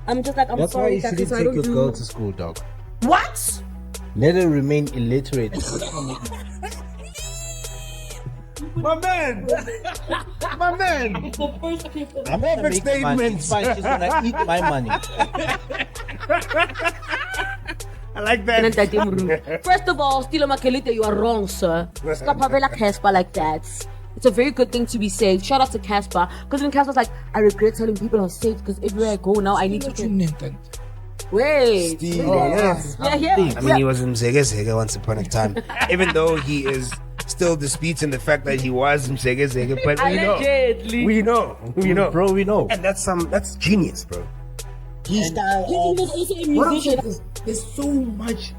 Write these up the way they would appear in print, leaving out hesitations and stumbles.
I'm just like, I'm That's sorry, why you Cassper, shouldn't I take don't your do... girl to school, dog. What? Let her remain illiterate. My man! My man! It's the first clip of I'm Perfect statement. It's fine. She's gonna eat my money. I like that. First of all, Stilo Magolide, you are wrong, sir. Stop having like Cassper like that. It's a very good thing to be safe. Shout out to Cassper. Because when Casper's like, I regret telling people I'm safe because everywhere I go now, I need to... Wait. Yes. Yeah. I mean, he was Mzege once upon a time. Even though he is still disputing the fact that he was Mzege, but we know. Bro, we know. And that's genius, bro. His style. What I'm saying is, there's so much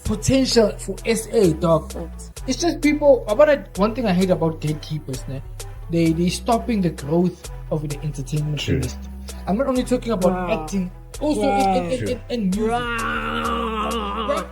potential for SA, dog. It's just people. One thing I hate about gatekeepers, they stopping the growth of the entertainment industry. I'm not only talking about acting, also in music. Right?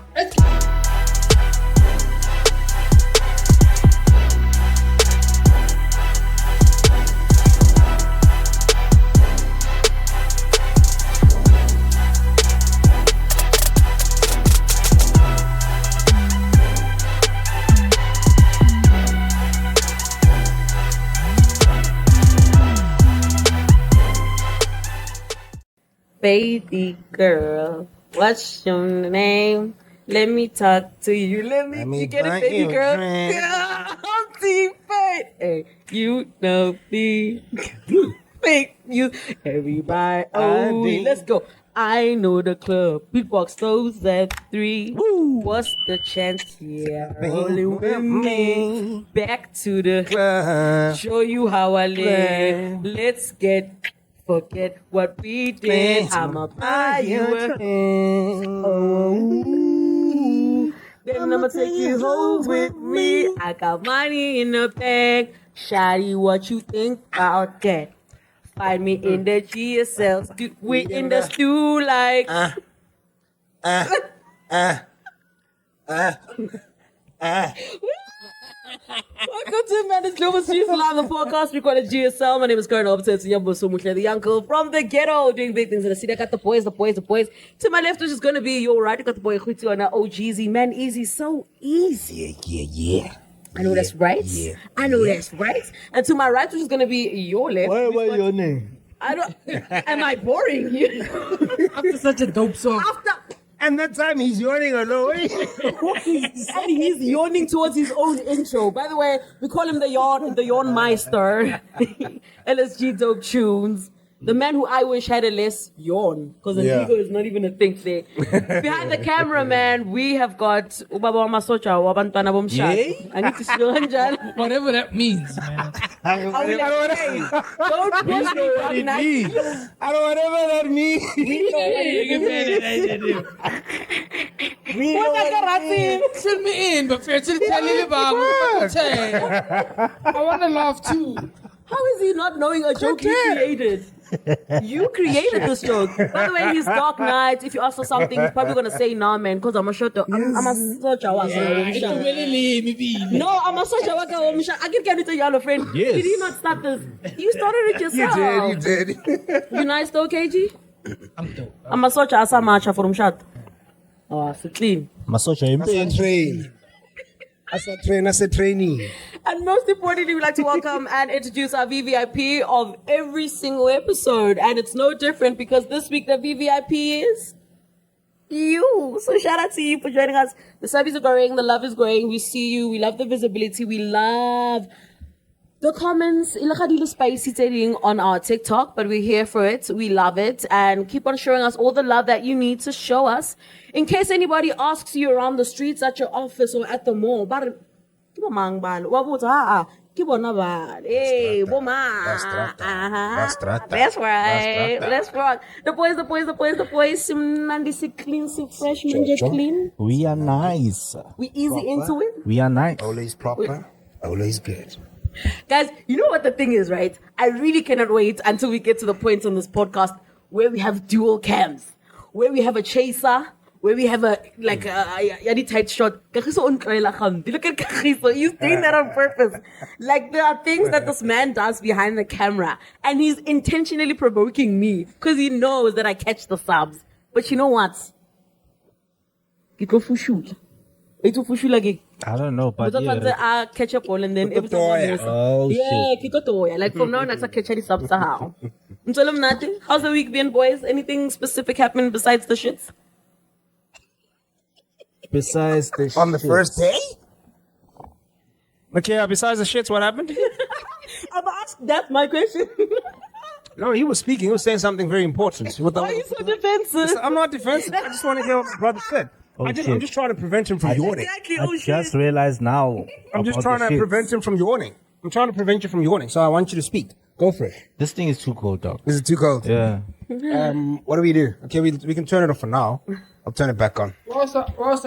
Baby girl, what's your name? Let me talk to you. Let me get it, baby girl. Hey, you know me. Thank you, everybody. Oh, let's go. I know the club. Beatbox those at 3. Woo. What's the chance? Yeah, rolling with me. Back to the club. Show you how I live. Let's forget what we did. I'ma buy you a then I'ma take you home with me. I got money in the bank. Shawty, what you think about that? Find me in the GSL. We in the stew like. Welcome to Man's Global Streetz Live Podcast. We call it GSL. My name is Carlo Radebe, the uncle from the ghetto, doing big things in the city. I got the boys. To my left, which is going to be your right. I got the boy Witty on our OGZ. Man, easy, so easy. Yeah. I know that's right. Yeah. I know that's right. And to my right, which is going to be your left. What about your name? I don't. Am I boring you? After such a dope song. And that time he's yawning alone. And he's yawning towards his own intro. By the way, we call him the yawn meister. LSG Dope Tunes. The man who I wish had a less yawn. Because an ego is not even a thing there. Behind the camera, man, we have got Ubaba Masocha, Wabantwana Bomshat. I need to show him. Whatever that means, man. Don't push me, I don't know whatever that means. Fill me in, but I want to laugh too. How is he not knowing a joke he created? You created this joke. By the way, his Dark Knight, if you ask for something, he's probably going to say, nah, man, because I'm a shot. I'm a search. No, I'm a search. I can get it to your friend. Yes. Did he not start this? You started it yourself. You did. You nice though, KG? I'm dope. I'm a search. Asa matcha for shot. Oh, so clean. Masocha, I said trainee. And most importantly, we'd like to welcome and introduce our VVIP of every single episode. And it's no different because this week the VVIP is you. So shout out to you for joining us. The service is growing, the love is growing. We see you. We love the visibility. We love the comments spicy thing on our TikTok, but we're here for it. We love it. And keep on showing us all the love that you need to show us. In case anybody asks you around the streets, at your office, or at the mall, hey, that's right. Let's rock. The boys. Clean, fresh, clean. We are nice. We easy into it. We are nice. Always proper, always good. Guys, you know what the thing is, right? I really cannot wait until we get to the point on this podcast where we have dual cams, where we have a chaser, where we have a tight shot. Kagiso onkrailagan. Look at Kagiso. He's doing that on purpose. Like there are things that this man does behind the camera, and he's intentionally provoking me because he knows that I catch the subs. But you know what? Kiko fushula. Ito fushula gi. I don't know, but yeah. Catch up all and then everything. Oh yeah, shit. Kiko toya. Like from now on, I catch any subs how. How's the week been, boys? Anything specific happened besides the shits? Besides the On the first day? Okay, besides the shits, what happened? That's my question. No, he was speaking. He was saying something very important. Why are you so defensive? I'm not defensive. I just want to hear what my brother said. I'm just trying to prevent him from yawning. Exactly. I just realized now. I'm just trying to prevent him from yawning. I'm trying to prevent you from yawning, so I want you to speak. Go for it. This thing is too cold, dog. Is it too cold? Yeah. What do we do? Okay, we can turn it off for now. I'll turn it back on.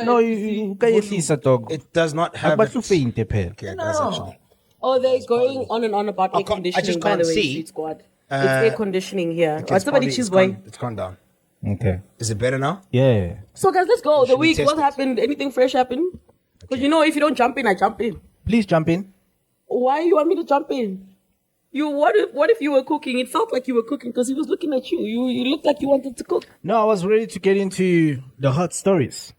No, you can't dog. It does not have. But you faint, Okay, that's actually. Oh, they're going on and on about air conditioning, just by can't the way, see. Street Squad. It's air conditioning here. Okay, it's gone down. Okay. Is it better now? Yeah. So, guys, let's go. The Should we week, test what it? happened? Anything fresh happened? Because if you don't jump in, I jump in. Please jump in. Why you want me to jump in? What if you were cooking? It felt like you were cooking because he was looking at you. You looked like you wanted to cook. No, I was ready to get into the hot stories.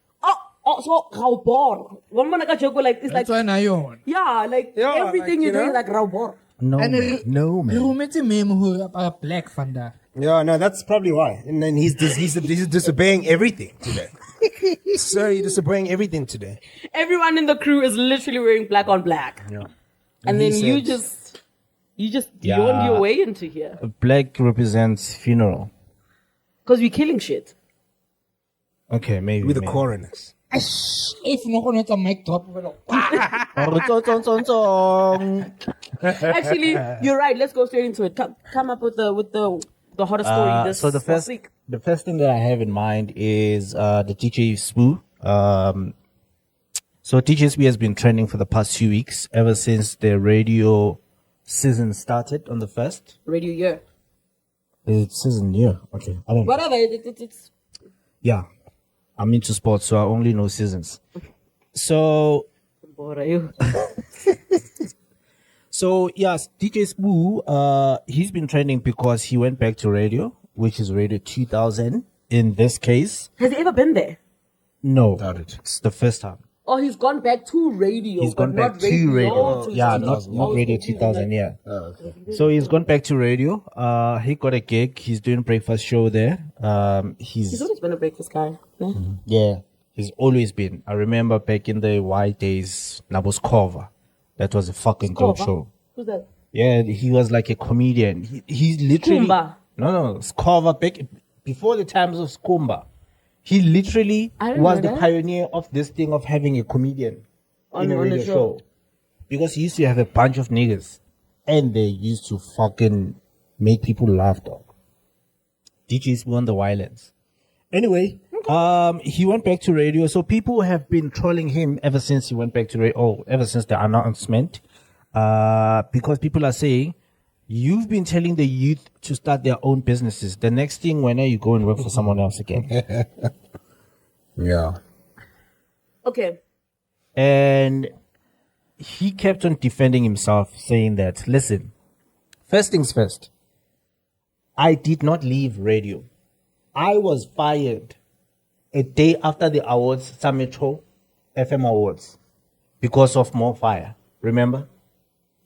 So how bored? One man like joke like it's like That's why now you're on. yeah, like everything like, you're doing like how bored. No, And no, man. You met a meme who are black vandaag. Yeah, no, that's probably why. And then he's disobeying everything today. So you're disobeying everything today. Everyone in the crew is literally wearing black on black. Yeah. And he then you said- just Yeah. yawned your way into here. Black represents funeral. Because we're killing shit. Okay, maybe. With the maybe. coroners. If nog net a mic drop. Actually, you're right. Let's go straight into it. Come up with the hottest story this So the last week. first thing that I have in mind is the DJ Spoo. So DJ Spoo has been trending for the past few weeks, ever since the radio season started on the 1st. Radio year. Is it season year? Okay, I don't know. Whatever. It's Yeah, I'm into sports, so I only know seasons. So bored, are you? So yes, DJ Spoo, he's been trending because he went back to radio, which is Radio 2000 in this case. Has he ever been there? No, Doubt it. it's the first time. Oh, he's gone back to radio. He's but gone back not to radio. to Yeah, 2000. not Radio 2000, yeah. Oh, okay. So he's gone back to radio. He got a gig. He's doing breakfast show there. He's always been a breakfast guy. Yeah. Yeah, he's always been. I remember back in the white days, Naboskova. That was a fucking dope Skova? show. Who's that? Yeah, he was like a comedian. He's literally Kumba. no Skova back before the times of Skomba. He literally I didn't was know the that. pioneer of this thing of having a comedian On in a the radio show. show. Because he used to have a bunch of niggas and they used to fucking make people laugh, dog. DJs won the violence. Anyway, he went back to radio. So people have been trolling him ever since he went back to radio. Oh, ever since the announcement. Because people are saying, you've been telling the youth to start their own businesses. The next thing, when are you go and work for someone else again? Yeah. Okay. And he kept on defending himself, saying that, listen, first things first, I did not leave radio. I was fired a day after the awards, Sametro FM Awards, because of More Fire. Remember?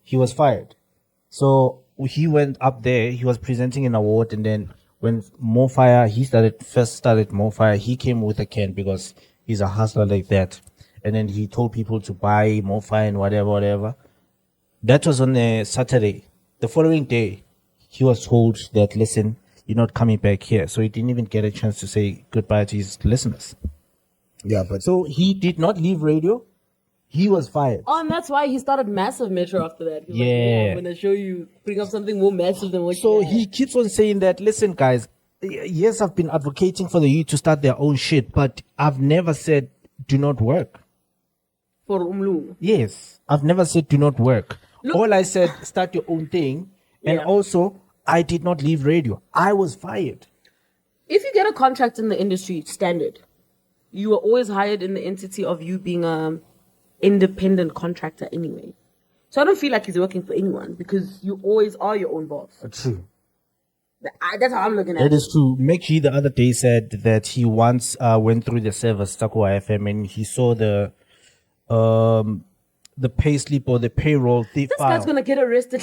He was fired. So he went up there, he was presenting an award, and then when More Fire, first started More Fire, he came with a can because he's a hustler like that. And then he told people to buy More Fire and whatever. That was on a Saturday. The following day, he was told that, listen, you're not coming back here. So he didn't even get a chance to say goodbye to his listeners. Yeah, but So he did not leave radio. He was fired. Oh, and that's why he started Massive Metro after that. He was like, Yeah. I'm going to show you, bring up something more massive than what So you had. he keeps on saying that, listen, guys, yes, I've been advocating for the youth to start their own shit, but I've never said do not work. For Umlu. Yes, I've never said do not work. Look- All I said, start your own thing. And Yeah. also, I did not leave radio. I was fired. If you get a contract in the industry, standard, you were always hired in the entity of you being a independent contractor anyway. So I don't feel like he's working for anyone because you always are your own boss. True. That's how I'm looking at it. That is true. Mekshi the other day said that he once went through the servers, Jozi FM, and he saw the payslip or the payroll This file. guy's gonna get arrested.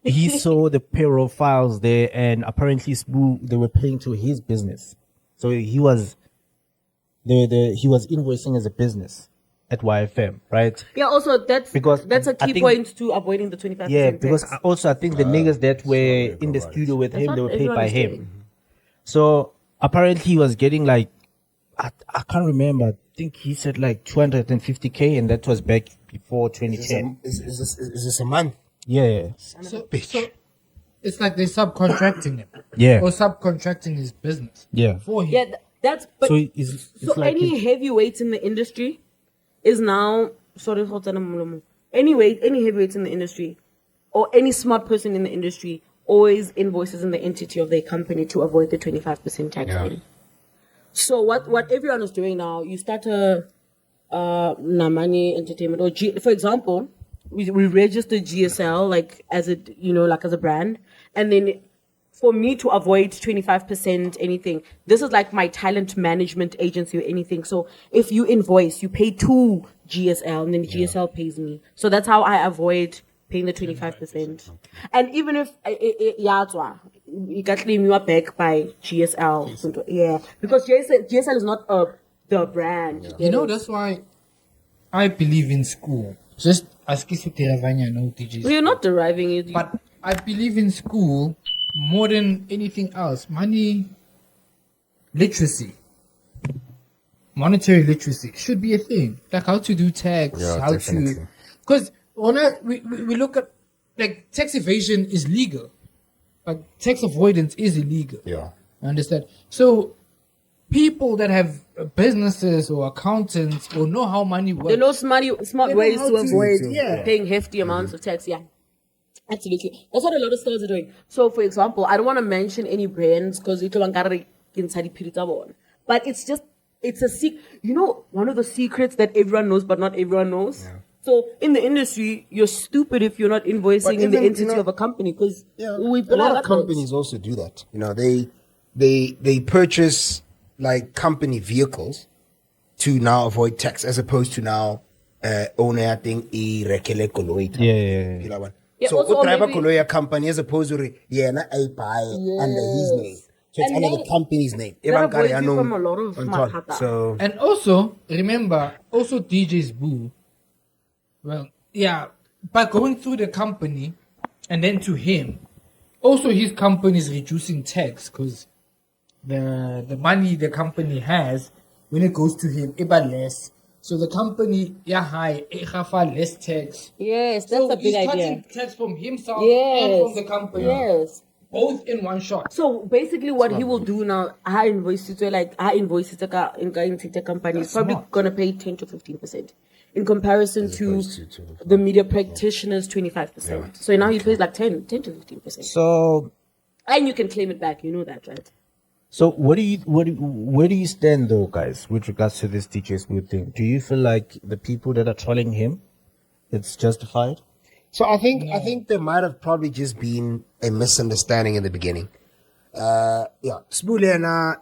He saw the payroll files there, and apparently they were paying to his business. So he was he was invoicing as a business at YFM, right? Yeah, also that's Because a I key think- point to avoiding the 25%. Yeah, because tax. I think the niggas that were in the studio with That's him, what they were paid everyone by is him. doing. So apparently he was getting like, I can't remember. I think he said like 250K, and that was back before 2010. Is this a month? Yeah. So it's like they're subcontracting him. Yeah. Or subcontracting his business. Yeah. For him. Yeah, that's but So it's so like any heavyweights in the industry is now any heavyweights in the industry or any smart person in the industry always invoices in the entity of their company to avoid the 25% tax thing. So what everyone is doing now, you start a Namani Entertainment or for example, we register GSL like as a brand, and then for me to avoid 25% anything, this is like my talent management agency or anything. So if you invoice, you pay to GSL and then GSL pays me. So that's how I avoid paying the 25%. And even if you can claim you are back by GSL. Yeah. Because GSL is not the brand. You know, that's why I believe in school. Just ask you no DJs. We're not deriving it. But I believe in school more than anything else. Money literacy. Monetary literacy should be a thing. Like how to do tax, how definitely. to... Because we look at... Like, tax evasion is legal. But tax avoidance is illegal. Yeah. Understand? So, people that have businesses or accountants or know how money works... They know smart They know ways how to to- avoid yeah. paying hefty amounts of tax. Yeah, absolutely. That's what a lot of stores are doing. So, for example, I don't want to mention any brands because but it's a secret. You know, one of the secrets that everyone knows, but not everyone knows. Yeah. So, in the industry, you're stupid if you're not invoicing in the entity of a company because a lot of companies also do that. You know, they purchase like company vehicles to now avoid tax as opposed to now owner thing rekele koloi. Yeah. Yeah, So also driver maybe- koloi company as opposed to I buy under his name. So it's And under that- the company's name. that avoids you Ebankare from a lot of on top. mathata. So And also, remember, also DJ's Boo, well, yeah, by going through the company and then to him, also his company is reducing tax because the money the company has, when it goes to him, iba less. So the company, high, less tax. Yes, that's So a big he's idea. cutting tax from himself Yes. and from the company. Yes. Both in one shot. So basically, what he will do now, high invoices the company is probably smart. gonna pay 10 to 15% in comparison to the media practitioners 25%. So now he pays like 10 to 15%, So and you can claim it back. You know that, right? So where do you stand though, guys, with regards to this DJ's Boo thing? Do you feel like the people that are trolling him, it's justified? So I think there might have probably just been a misunderstanding in the beginning. Spulena,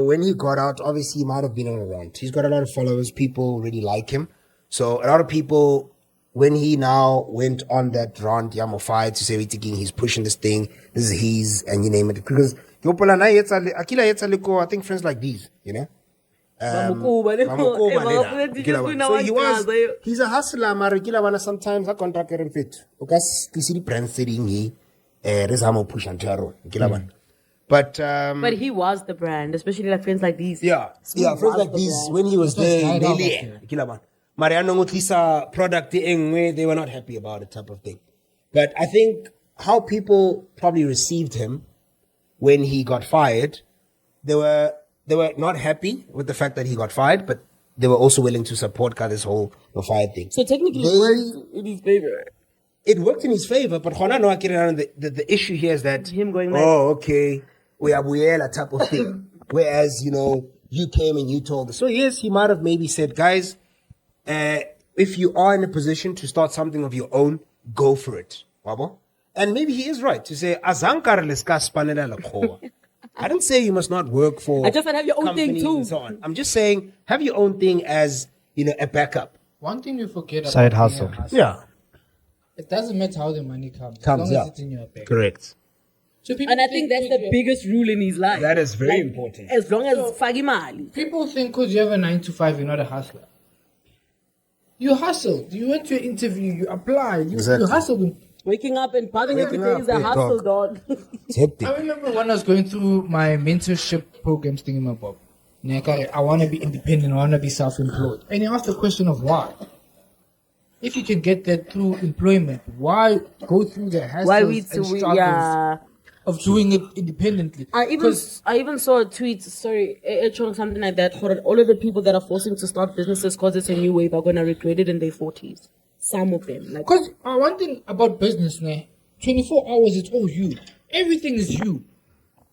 when he got out, obviously he might have been on a rant. He's got a lot of followers. People really like him. So a lot of people, when he now went on that rant, Yamofai, to say everything, he's pushing this thing, this is his, and you name it. Because I think friends like these, So he's a hustler, Marikila sometimes I contract him fit. Because this is brand setting he push and taro. But But he was the brand, especially like friends like these. friends like these when he was there, Kilaban. Mariano Mutlisa product they were not happy about it type of thing. But I think how people probably received him when he got fired, they were not happy with the fact that he got fired, but they were also willing to support this whole fired thing. So technically, it worked in his favor. It worked in his favor, but the issue here is that Him going mad. oh, okay, we are Buela type of thing. Whereas, you came and you told us. So yes, he might have maybe said, guys, if you are in a position to start something of your own, go for it. Wabo? And maybe he is right to say, "Azankar leska spanela lakhoa." I don't say you must not work for. I just said have your own thing companies too. and so on. I'm just saying have your own thing as a backup. One thing you forget about Side being a hustle. hustler, Yeah, it doesn't matter how the money comes, Comes, as long yeah. as it's in your bank. correct. So people And I think that's the biggest rule in his life. That is very important. As long as fagi mali. People think because you have a 9 to 5, you're not a hustler. You hustled. You went to an interview. You applied. You Exactly. hustled. Waking up and bathing every day up, is a hey, hustle, dog. It's hectic. I remember when I was going through my mentorship programs thinking about, I want to be independent. I want to be self-employed. And he asked the question of why. If you can get that through employment, why go through the hassles Why we and struggles yeah. of doing it independently? I even saw a tweet, something like that, for all of the people that are forcing to start businesses because it's a new wave are going to regret it in their 40s. Some of them. Like, Because one thing about business, 24 hours, it's all you. Everything is you.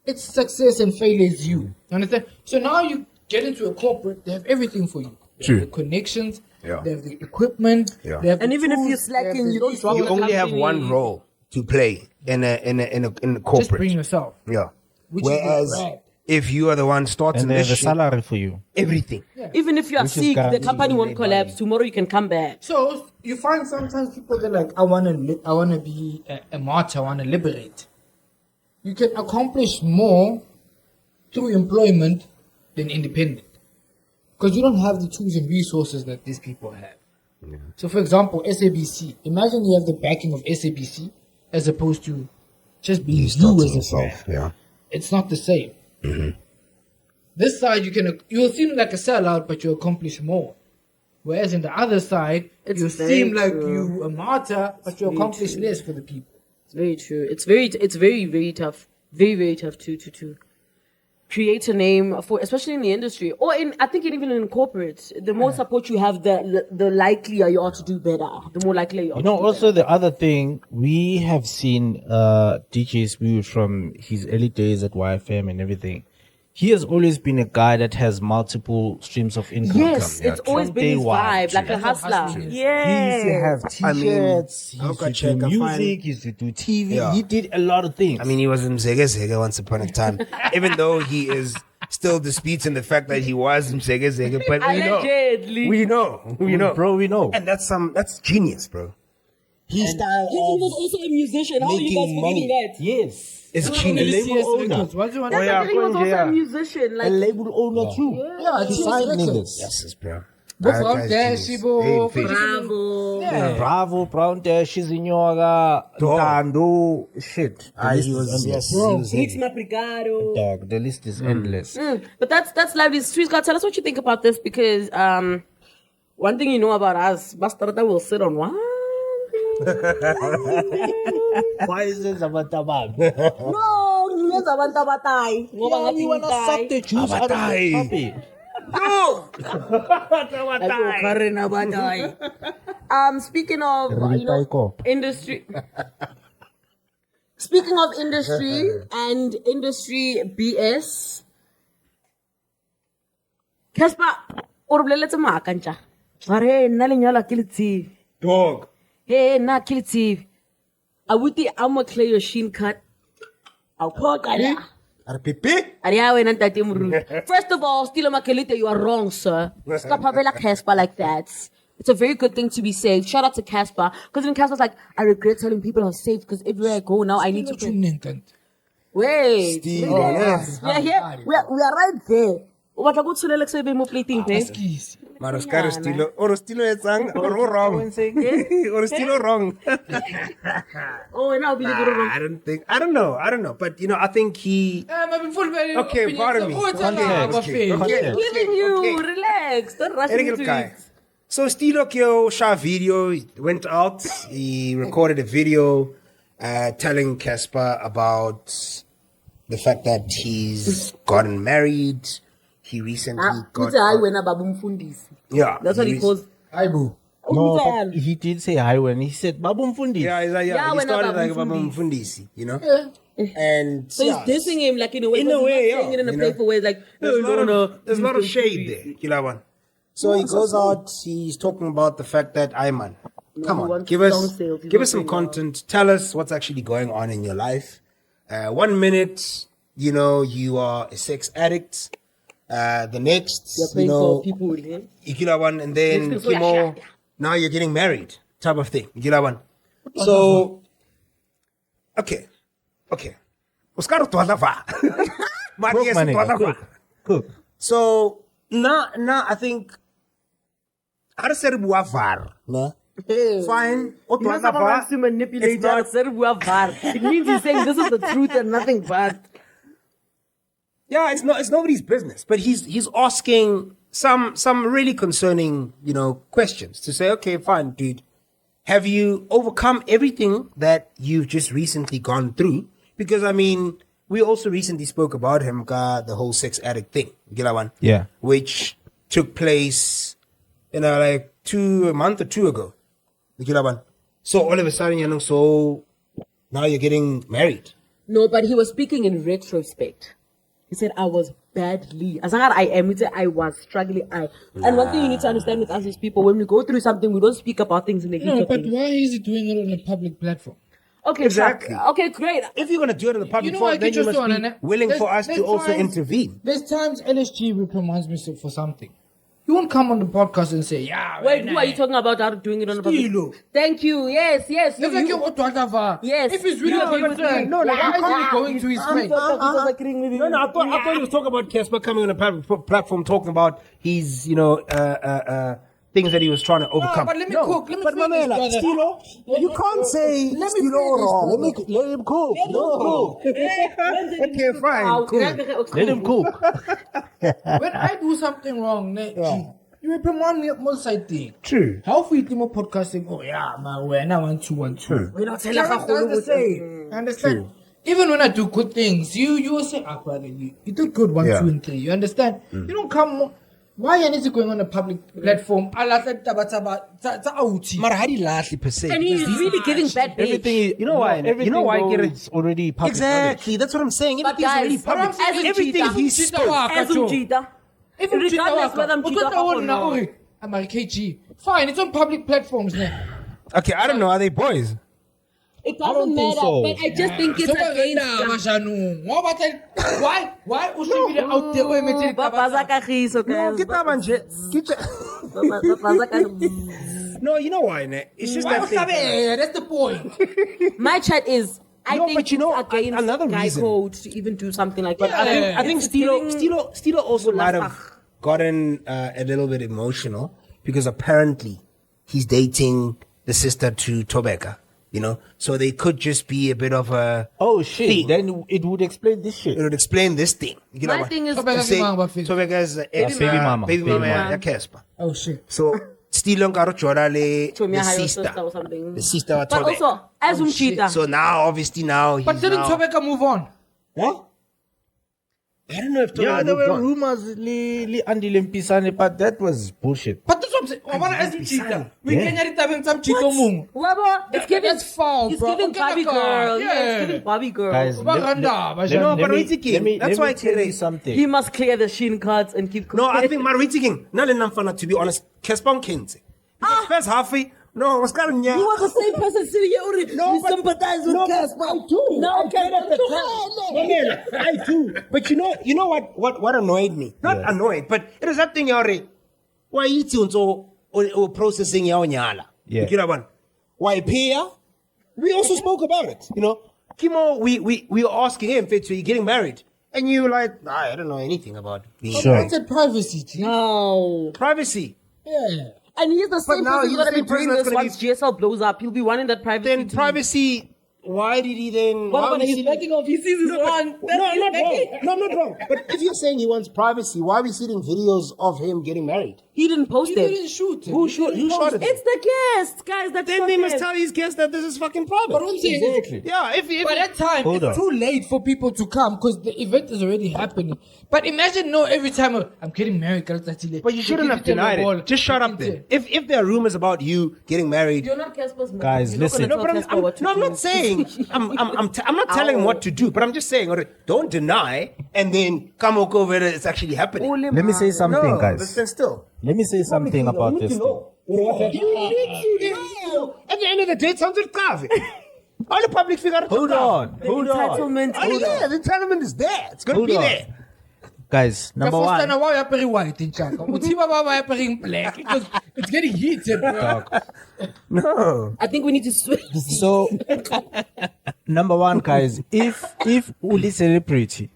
It's success and failure is you. You understand? So now you get into a corporate, they have everything for you. They True. have the connections, Yeah. they have the equipment, Yeah. they have and the even if tools, you're they have slacking, the you don't resources. struggle. You only have company. one role to play in a corporate. Just bring yourself. Yeah. Which Whereas is the brand. if you are the one starting And they this have a shit, salary for you. everything. Even if you are Which is sick, the guaranteed company to won't make collapse. money. Tomorrow you can come back. So you find sometimes people that are like, I want to be a martyr, I want to liberate. You can accomplish more through employment than independent. Because you don't have the tools and resources that these people have. So for example, SABC. Imagine you have the backing of SABC as opposed to just being you as a brand. Yeah. It's not the same. This side you'll seem like a sellout, but you accomplish more. Whereas in the other side, It's you very seem like true. you a martyr, but you accomplish less for the people. It's very true. It's very, very tough. Very, very tough to create a name for, especially in the industry, or I think even in corporate. The more support you have, the likelier you are to do better. The more likely you are. You know, to do also the other thing, we have seen DJ Smooth from his early days at YFM and everything. He has always been a guy that has multiple streams of income. Yes, it's always From been day his one. vibe, like a That's what hustler. hustling is. He used to Yeah. have t-shirts, he used to check, do I find- music, he used to do TV. Yeah. He did a lot of things. I mean, he was in Mzege once upon a time, even though he is still disputing the fact that he was Mzege, but Allegedly. we know, bro, we know. and that's genius, bro. His style He was also a musician. How are you guys making money. forgetting that? Yes. is Only genius. CS owner. Records. What do you want? That's yeah, the thing, he was also yeah. a musician. Like, A label owner too. Yeah, He TS signed Records. niggas. Yes, bro. Go That from guy's there, genius. Shibo. Hey, bravo. Yeah. Bravo, Brown Dash, Izinyoga, Dog. Tando, shit. The list He is was endless. he was Mix heavy. Mapricado. Dog, the list is endless. But that's lovely. Streets God, tell us what you think about this, because one thing you know about us, Bastarda will sit on one thing. Why is this about Tabab? No, ngenza abantu abatay. Ngoba ngathi You wanna ngitay. suck the juice out of the Abatay. puppy? Like, Karen abatay. Speaking of industry. Speaking of industry and industry BS, Cassper, o re boleletse maaka ntja. Ba re nna lenyalo ke le TV. Dog. Hey, na ke le TV. Abuti amo clear your shin cut. I'll talk at it. First of all, Stilo Magolide, you are wrong, sir. Stop having like Cassper like that. It's a very good thing to be safe. Shout out to Cassper. Because even Casper's like, I regret telling people I'm safe because everywhere I go now, I need to. Wait. Stilo, Yes. We are here. We are right there. What I go to the next way, more plating, babe. Maroscaro Stilo. Or Stilo etsang, or wrong. Or Stilo wrong. Oh, and I'll be the good wrong. I don't know. But I think he. Okay, pardon me. Okay. Giving you, relax. Don't rush Very into good guy. it. So Stilo Kyo shot video, he went out, he recorded a video telling Cassper about the fact that he's gotten married. He recently got Uthi hayi wena baba umfundisi. yeah. That's what he calls. Aibu. No, but he did say hi when he said Babu Mfundisi. Yeah, Yeah, he when started Baba like Baba Mfundisi. Mfundisi, you know? Yeah. And So he's dissing him like in a way. In a but he's way, not saying it in a you playful way. Like, There's no. a lot of shade there. Kila one. So he goes out. He's talking about the fact that man, come he on, wants give us strong sales. He's give not us some saying content. Tell us what's actually going on in your life. 1 minute, you are a sex addict. The next, You're paying for people with him. Kila one, and then Next thing, Kimo, now you're getting married, type of thing. Kila one. So, okay. Oscar toda va. Cook. So now I think how to say var, no? Fine. He doesn't want to manipulate us. It means he's saying this is the truth and nothing but. Yeah, it's nobody's business. But he's asking some really concerning, questions to say, okay, fine, dude. Have you overcome everything that you've just recently gone through? Because we also recently spoke about him, the whole sex addict thing. Yeah. Which took place, like a month or two ago. So all of a sudden, so now you're getting married. No, but he was speaking in retrospect. He said, I was badly. As long as I am, he said, I was struggling. And one thing you need to understand with us as people, when we go through something, we don't speak about things in the heat No, of but things. why is he doing it on a public platform? Okay, Exactly. Okay, great. If you're going to do it in the public You know what forum, then you I must get be you on, willing for us there's to also times- intervene. There's times LSG reprimands me for something. You won't come on the podcast and say, yeah. Wait, who are you talking about out doing it on the public? Stilo. Thank you. Yes. It's like whatever. Yes. If he's really No, doing but it, no, like, why you is he can't- going to his friend? No, I thought he was talking about Cassper coming on a platform talking about his, things that he was trying to overcome. but let me cook. Let me But finish, Mamela, brother. Stilo, you can't say Let me Stilo finish, wrong. brother. Let him cook. No. Okay, fine, cool. Let him cook. When I do something wrong, you reprimand me most I think. True. How for you more podcasting? Oh yeah, man, when I want to. We're not telling That's the same. Understand? Even when I do good things, you will say, brother, you did good 1, 2, and 3. You understand? You don't come. Why is it going on a public platform? Mara hadi lastly per se. And he's really giving bad bait. Everything, You know why? Everything You know why I get it? it's already public Exactly, that's what I'm saying. But Everything's guys, already public. as a Everything cheater, he spoke. As a cheater. Regardless whether I'm cheating or not. I'm like, KG. Fine, it's on public platforms now. Okay, I don't know. Are they boys? It don't doesn't think matter, so. but I just think it's against Why was she really out there? Babaza kagiso, No, guys. get that man. Babaza kagiso. No, you know why, ne? It's just that thing. That's the point. My chat is, I No, think but you know, it's against another guy reason. code to even do something like But that. I think It's Stilo also giving might have gotten a little bit emotional because apparently he's dating the sister to Tobeka, so they could just be a bit of a Oh shit! thing. Then it would explain this shit. It would explain this thing. You know My what? thing is, Tobeka- Say, Mama face. Tobeka's baby mama. baby Baby mama, mama. ya Cassper. Oh shit. So Stilo Ngaro Chorale, Chomia the Hayo sister, sister or something. the sister of But Tobeka. also, as a cheater, So now, obviously, now he's But didn't now, Tobeka move on? What? I don't know if Tobeka Yeah, there moved were on. rumors, Andy Lempisane, but that was bullshit. But that's what I'm saying. I want to ask you, cheater. We Yeah. can get it some cheater mung. Wabo, it's giving, That's foul, it's bro. giving Okay, Barbie like, girl. yeah. Yeah, it's giving Barbie girl. Guys, Baganda, Bajan. No, let but me- Ritzy King, let me- that's let why me I tell say you something. He must clear the shin cards and keep No, I going. think Marwiti King, not enough for to be honest. Cassper Kenze. First halfie, no, was kind of You are the same person sitting here already. No, you but- sympathize with no, but Cassper. I do. No, I get it. I do. But you know what annoyed me? Not Yeah. annoyed, but it is that thing yore. Why you or processing your nyala? Yeah. You know what? Why pay? We also spoke about it. Kimo, we were asking him, Fitz, are you getting married? And you were like, nah, I don't know anything about being Sure. That's a privacy, G. No. privacy. Yeah. And he's the same now person he's who's going to the be same person doing that's this gonna once GSL blows up. He'll be wanting that privacy. Then too. privacy. Why did he then? What why about was he's he- backing off? He sees his No, but- one. no, I'm not wrong. No, I'm not wrong. But if you're saying he wants privacy, why are we seeing videos of him getting married? He didn't post He it. didn't shoot it. Who shot it? It's the guests, guys. That's Then they must tell these guests that this is fucking private. But what I'm saying is, Yeah, if by that time, Hold it's on. too late for people to come because the event is already happening. But imagine, every time I'm getting married, But you shouldn't have denied it. Just shut up then. If there are rumors about you getting married, You're not Casper's man. Guys, You're not listen. gonna no, tell but Casper what to I'm do. not saying I'm not telling him what to do, but I'm just saying don't deny and then come over it. It's actually happening. Let me say something, No, guys. but then still. Let me say something about this. You need to know. At the end of the day, it sounds like coffee. All the public figure out. Hold on. Entitlement. Yeah, the entitlement is there. It's going to Hold be on. there. Guys, number one. Why are you wearing white in Chaka? Why are you black? It's getting heated, bro. No. I think we need to switch. So, number one, guys, if Uli celebrity,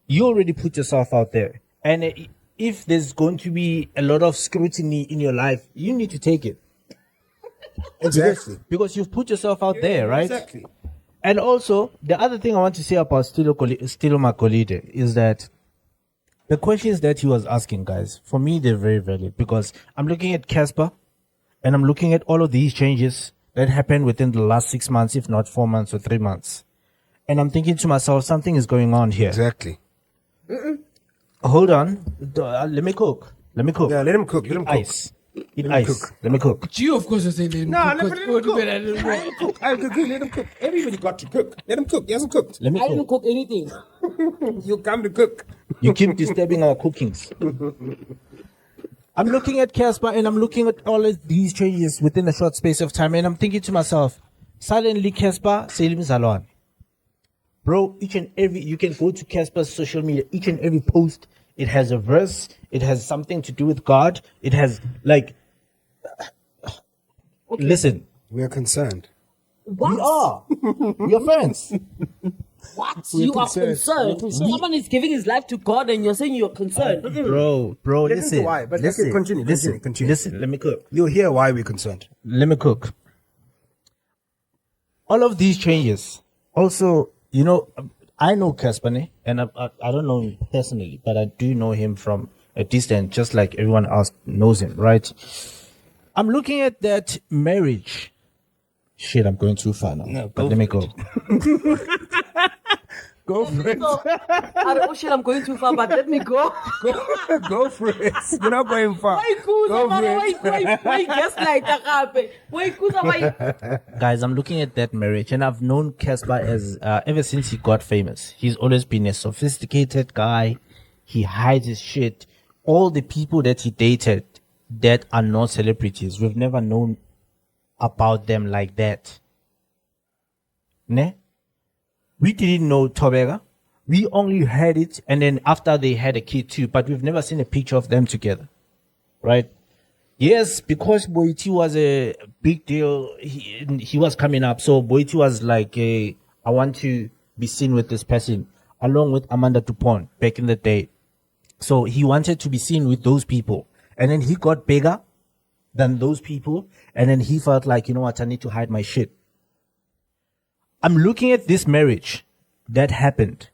you already put yourself out there, and if there's going to be a lot of scrutiny in your life, you need to take it Exactly. because you've put yourself out there, right? Exactly. And also, the other thing I want to say about Stilo Magolide is that the questions that he was asking, guys, for me, they're very valid because I'm looking at Cassper and I'm looking at all of these changes that happened within the last 6 months, if not 4 months or 3 months. And I'm thinking to myself, something is going on here. Exactly. Hold on. Let me cook. Yeah, let him cook. Let him cook. Ice. Eat ice. Let me cook. You, of course, are saying No, let him cook. Let him cook. Everybody got to cook. Let him cook. He hasn't cooked. Let me I didn't cook. cook anything. You come to cook. You keep disturbing our cookings. I'm looking at Cassper and I'm looking at all of these changes within a short space of time, and I'm thinking to myself, suddenly Cassper, Selim Zalwan. Bro, you can go to Cassper's social media, each and every post, it has a verse, it has something to do with God, it has listen, We are concerned. What? we are your friends. What? You are concerned. Someone is giving his life to God and you're saying you're concerned. Bro, Listen to why, but listen, continue. Listen, let me cook. You'll hear why we're concerned. Let me cook. All of these changes. Also, I know Cassper, and I don't know him personally, but I do know him from a distance, just like everyone else knows him, right? I'm looking at that marriage. Shit, I'm going too far now. No, but let me go. Go for it. Oh shit, I'm going too far, but let me go. Go for it. You're not going far. Why, Go for it. why, gaslight agape? Why, why? Guys, I'm looking at that marriage, and I've known Cassper as ever since he got famous. He's always been a sophisticated guy. He hides his shit. All the people that he dated that are not celebrities, we've never known about them like that. Ne? We didn't know Tobega. We only heard it, and then after they had a kid too, but we've never seen a picture of them together. Right? Yes, because Boiti was a big deal, he was coming up. So Boiti was like, I want to be seen with this person, along with Amanda Dupont back in the day. So he wanted to be seen with those people. And then he got bigger than those people. And then he felt like, you know what, I need to hide my shit. I'm looking at this marriage that happened.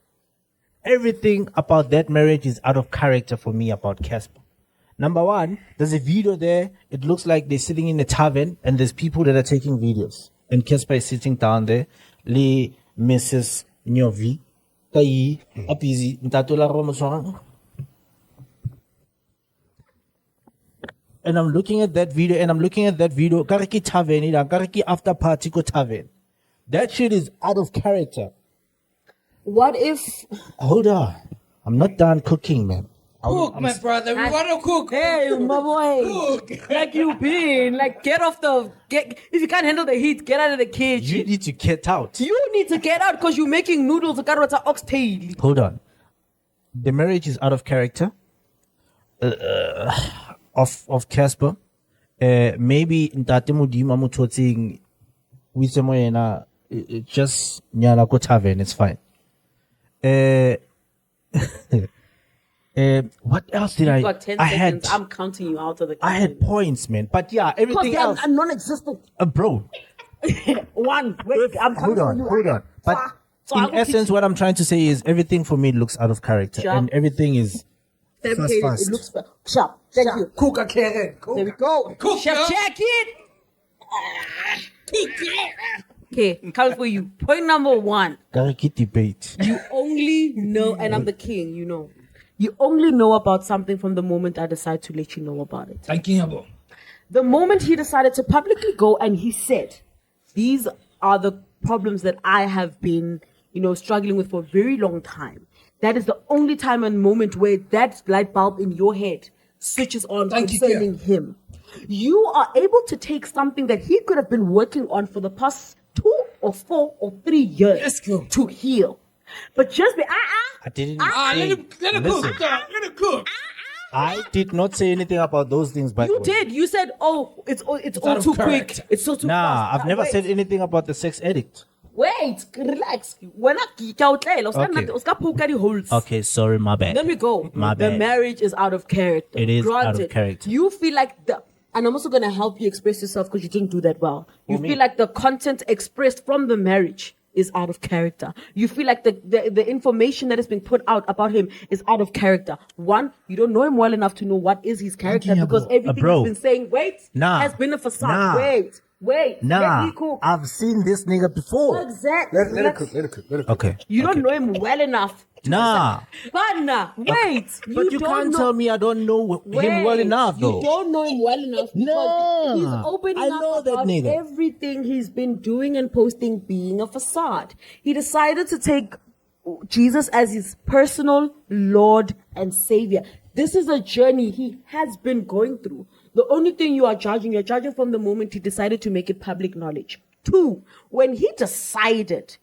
Everything about that marriage is out of character for me about Cassper. Number one, there's a video there. It looks like they're sitting in a tavern and there's people that are taking videos. And Cassper is sitting down there. Le Mrs. Nyovest. Kai, apizi, ntatola romoswang. And I'm looking at that video, Kariki tavern, Kariki after party ko tavern. That shit is out of character. What if? Hold on. I'm not done cooking, man. Cook, my brother. We want to cook. Hey, my boy. Like you been. Like, if you can't handle the heat, get out of the kitchen. You need to get out. You need to get out because you're making noodles with oxtail. Hold on. The marriage is out of character. Of Cassper. Maybe Ntate Modimo Muthotsing Wisemoyena just nyala ko tavern, it's fine. What else did You've got 10 I seconds. had I'm counting you out of the kitchen. I had points, man. But yeah, everything Because else. I'm non-existent. Bro, One. Wait, I'm hold on. But So I in will essence, keep- what I'm trying to say is everything for me looks out of character. Sure. And everything is fabricated. fast. It looks sharp. Thank you. Cook a carrot. There we go. Chef Jacket. Okay, coming for you. Point number 1. Kariki debate. You only know, and I'm the king, you know. You only know about something from the moment I decide to let you know about it. Thank you. The moment he decided to publicly go and he said, these are the problems that I have been, struggling with for a very long time. That is the only time and moment where that light bulb in your head switches on concerning him. You are able to take something that he could have been working on for the past 2 or 4 or 3 years to heal. But just be, I didn't Let it cook. I did not say anything about those things, by the you way. did. You said, it's all of too character. quick. It's so too Nah, fast. I've never Wait. said anything about the sex addict. Wait, relax. We're not holes. Okay, sorry, my bad. Let me go. My The bad. marriage is out of character. It is out of Granted, character. You feel like and I'm also going to help you express yourself because you didn't do that well. You feel like the content expressed from the marriage is out of character. You feel like the information that is being put out about him is out of character. One, you don't know him well enough to know what is his character because everything bro. he's been saying, has been a facade. Nah. Wait. Let Nah, me cook. I've seen this nigga before. Exactly. Let it cook. Okay. You don't know him well enough. Nah. But wait. But you can't tell me I don't know him well enough, though. You don't know him well enough because Nah. he's opening I know up that about nigga. everything he's been doing and posting being a facade. He decided to take Jesus as his personal Lord and Savior. This is a journey he has been going through. The only thing you're judging from the moment he decided to make it public knowledge. 2, when he decided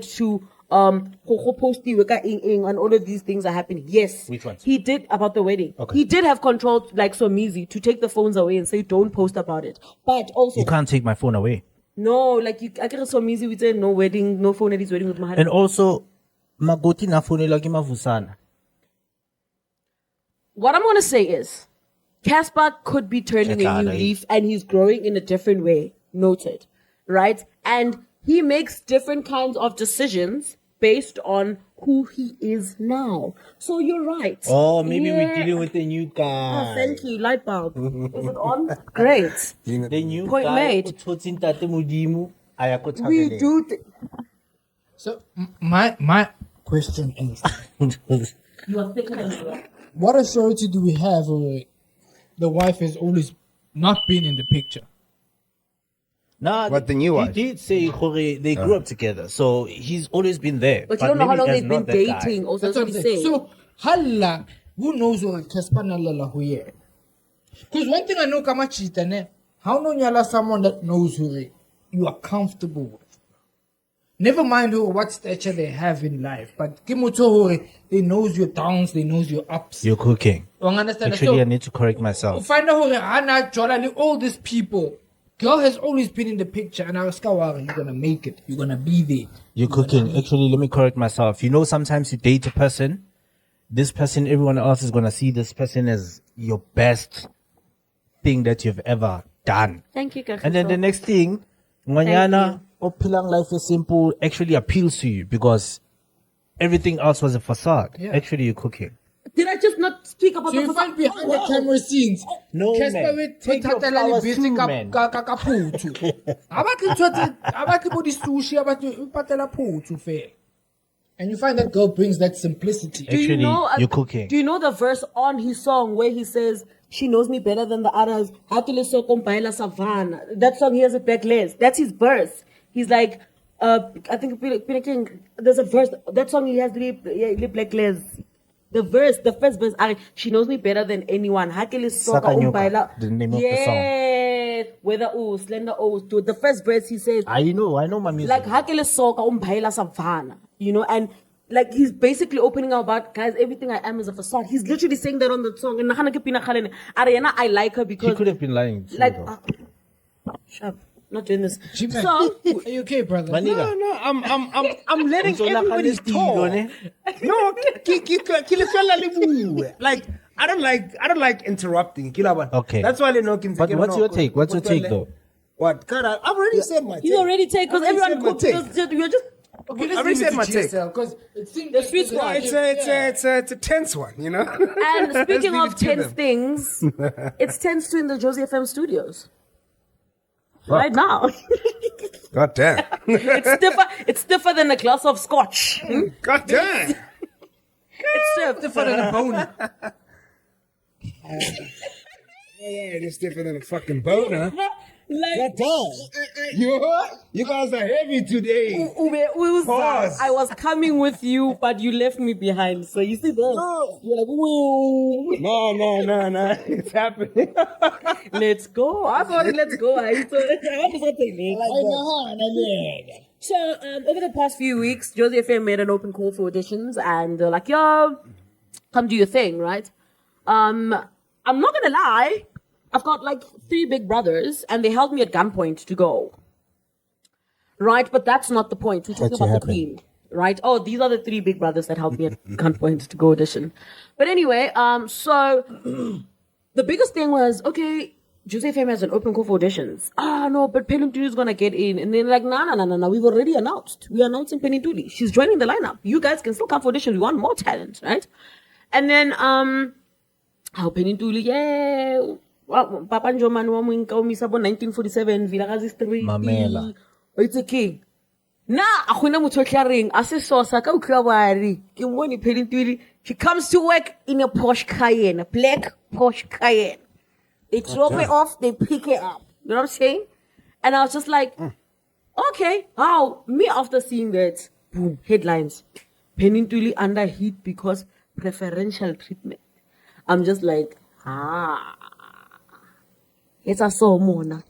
to post and all of these things are happening. Yes. Which ones? He did about the wedding. Okay. He did have control like Somizi to take the phones away and say don't post about it. But also You can't take my phone away. no, like I get Somizi with no wedding, no phone at his wedding with Mahali. And also, magoti na phone lagi mavusana. What I'm gonna say is Cassper could be turning a new leaf and he's growing in a different way. Noted. Right? And he makes different kinds of decisions based on who he is now. So you're right. Oh, maybe we're dealing with a new guy. Oh, thank you. Light bulb. Is it on? Great. The new Point guy. made. We do. So my question is, You are thicker than me. what authority do we have over the wife has always not been in the picture? Nah, What the new one? He did say they grew up together, so he's always been there. But you don't know how maybe long as they've been not that guy. dating. Also, That's that's what what I'm he's saying. saying. So, halla, who knows what Cassper nalala who ye? Because one thing I know, kamachita ne, how no nyala someone that knows who you are comfortable with. Never mind what stature they have in life, but kimuto they knows your downs, they knows your ups. You're cooking. You understand? Actually, So, I need to correct myself. find out Anna, Jordan, all these people. Girl has always been in the picture, and I was you're gonna make it. You're gonna be there. You're cooking. Actually, let me correct myself. You know, sometimes you date a person. This person, everyone else is gonna see this person as your best thing that you've ever done. Thank you, Kakiso. And then the next thing, Ngwanyana, Opilang Life is Simple actually appeals to you because everything else was a facade. Yeah. Actually, you're cooking. Did I just not speak about So the you find behind the camera scenes. No, Cassper man. with Take your flowers too, man. Putu. Abaki body sushi, abaki patela putu fair. And you find that girl brings that simplicity. Actually, you're cooking. Do you know the verse on his song where he says, "She knows me better than the others"? Savannah. That song he has a black les. That's his verse. He's like, I think there's a verse. That song he has black les. The first verse, she knows me better than anyone. Sakanyuka, the name of the song. Yeah, whether slender dude. The first verse he says, I know my music. like hakele soka umphaela savana, and like he's basically opening up about, guys, everything I am is a facade. He's literally saying that on the song. And Ariana, I like her because He could have been lying. Too, like though. shut up, not doing this. Like, So are you okay, brother? My nigga. I'm letting everybody talk. No, like I don't like interrupting. Okay. That's why But what's your take? What's your take, though? What? God, I've already said my take. you already take because I already everyone said my cooked. You're just Okay, I let's already leave said it my to take. GSL because it seems The Street Squad. It's a tense one, you know. And speaking leave of it to tense them. things, it's tense too in the Jozi FM studios. Right now. God damn. It's stiffer than a glass of scotch. God damn. It's stiff. Stiffer than a bone. Yeah, it's different than a fucking boner. Like, You guys are heavy today. Pause. I was coming with you, but you left me behind. So you see that? You're like, whoa. No. It's happening. Let's go. I thought let's go. I want to say So, over the past few weeks, Jozi FM made an open call for auditions, and they're like, yo, come do your thing, right? I'm not gonna lie, I've got like 3 big brothers, and they held me at gunpoint to go. Right, but that's not the point. We're talking about the queen, right? Oh, these are the 3 big brothers that held me at gunpoint to go audition. But anyway, so the biggest thing was, okay, Jozi FM has an open call for auditions. No, but Penny Ntuli is gonna get in. And then like, no, we've already announced. We're announcing Penny Ntuli. She's joining the lineup. You guys can still come for auditions. We want more talent, right? And then, Penny Ntuli, yeah. Papa Njomani wa mwinka umisabo 1947, Vilakazi Street. Mamela. It's a king. Na, akuna mutho ring. Ase sosa ka ukwa wari. Ke mwoni Penny Ntuli. She comes to work in a Porsche Cayenne, a black Porsche Cayenne. They drop it off, they pick it up. You know what I'm saying? And I was just like, okay, how? Me after seeing that, boom, headlines. Penny Ntuli under heat because preferential treatment. I'm just like, it's a so mona.